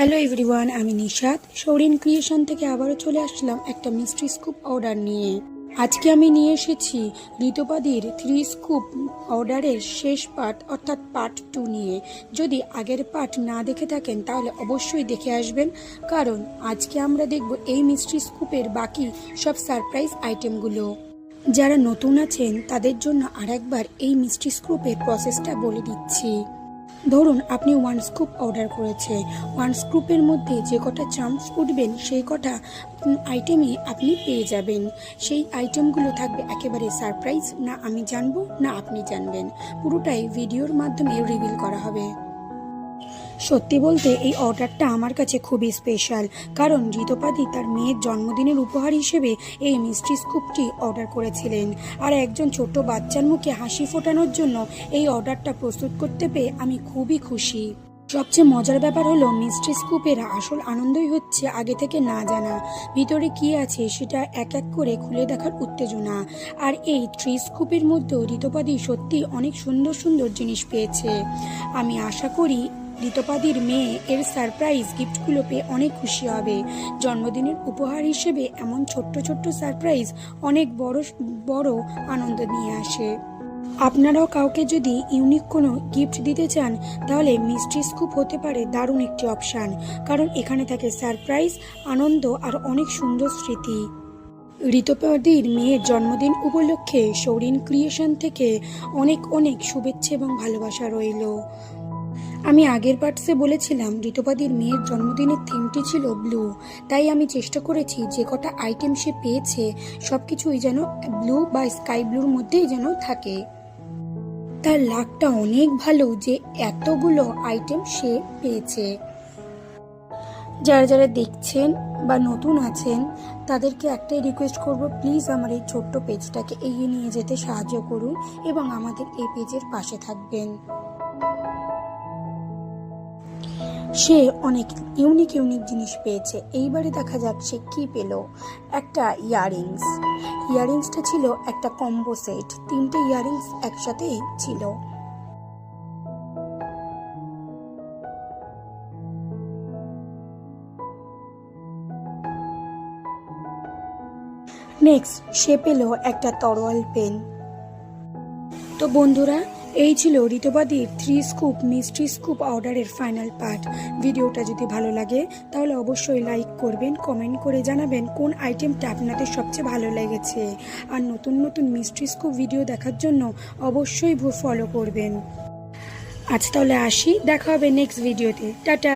Hello everyone, আমি Nishat Shourin creation থেকে আবারও চলে আসলাম একটা মিষ্টি স্কুপ অর্ডার নিয়ে। আজকে আমি নিয়ে এসেছি ঋতুপাদির 3 স্কুপ অর্ডারের শেষ পার্ট অর্থাৎ পার্ট 2 নিয়ে। যদি আগের পার্ট না দেখে থাকেন তাহলে অবশ্যই দেখে আসবেন, কারণ আজকে আমরা দেখব এই মিষ্টি স্কুপের বাকি সব সারপ্রাইজ আইটেমগুলো। যারা নতুন আছেন তাদের জন্য আরেকবার এই মিষ্টি স্কুপের প্রসেসটা বলে দিচ্ছি। ধরুন আপনি 1 স্কুপ অর্ডার করেছে, 1 স্কুপের মধ্যে যে কটা চান্স উঠবেন সেই কটা আইটেমই আপনি পেয়ে যাবেন। সেই আইটেমগুলো থাকবে একেবারে সারপ্রাইজ, না আমি জানবো না আপনি জানবেন, পুরোটাই ভিডিওর মাধ্যমে রিভিল করা হবে। সত্যি বলতে এই অর্ডারটা আমার কাছে খুবই স্পেশাল, কারণ ঋতুপাদি তার মেয়ের জন্মদিনের উপহার হিসেবে এই মিষ্টি স্কুপটি অর্ডার করেছিলেন, আর একজন ছোট বাচ্চার মুখে হাসি ফোটানোর জন্য এই অর্ডারটা প্রস্তুত করতে পেরে আমি খুবই খুশি। সবচেয়ে মজার ব্যাপার হলো মিষ্টি স্কুপের আসল আনন্দই হচ্ছে আগে থেকে না জানা, ভিতরে কি আছে সেটা এক এক করে খুলে দেখার উত্তেজনা। আর এই 3 স্কুপের মধ্যেও ঋতুপাদি সত্যি অনেক সুন্দর সুন্দর জিনিস পেয়েছে। আমি আশা করি ঋতুপাদির মেয়ে এর সারপ্রাইজ গিফটগুলো পেয়ে অনেক খুশি হবে। জন্মদিনের উপহার হিসেবে এমন ছোট্ট ছোট্ট সারপ্রাইজ অনেক বড় বড় আনন্দ নিয়ে আসে। আপনারাও কাউকে যদি ইউনিক কোনো গিফট দিতে চান তাহলে মিষ্টি স্কুপ হতে পারে দারুণ একটি অপশান, কারণ এখানে থাকে সারপ্রাইজ, আনন্দ আর অনেক সুন্দর স্মৃতি। ঋতুপাদির মেয়ের জন্মদিন উপলক্ষে শৌরিন ক্রিয়েশন থেকে অনেক অনেক শুভেচ্ছা এবং ভালোবাসা রইল। আমি আগের পার্টসে বলেছিলাম ঋতুপাদির মেয়ের জন্মদিনের থিমটি ছিল ব্লু, তাই আমি চেষ্টা করেছি যে কটা আইটেম সে পেয়েছে সব কিছুই যেন ব্লু বা স্কাই ব্লুর মধ্যেই যেন থাকে। তার লাকটা অনেক ভালো যে এতগুলো আইটেম সে পেয়েছে। যারা যারা দেখছেন বা নতুন আছেন তাদেরকে একটাই রিকোয়েস্ট করব, প্লিজ আমার এই ছোট্ট পেজটাকে এগিয়ে নিয়ে যেতে সাহায্য করুন এবং আমাদের এই পেজের পাশে থাকবেন। সে অনেক ইউনিক ইউনিক জিনিস পেয়েছে। এইবারে দেখা যাক সে কি পেল। একটা ইয়াররিংসটা ছিল একটা কম্বো সেট, 3টে ইয়াররিংস একসাথেই ছিল। নেক্সট সে পেল একটা তরোয়াল পেন। তো বন্ধুরা, এই ছিল ঋতুপাদির 3 স্কুপ মিষ্টি স্কুপ অর্ডারের ফাইনাল পার্ট। ভিডিওটা যদি ভালো লাগে তাহলে অবশ্যই লাইক করবেন, কমেন্ট করে জানাবেন কোন আইটেমটা আপনাদের সবচেয়ে ভালো লেগেছে। আর নতুন নতুন মিষ্টি স্কুপ ভিডিও দেখার জন্য অবশ্যই ফলো করবেন। আজ তাহলে আসি, দেখা হবে নেক্সট ভিডিওতে। টাটা।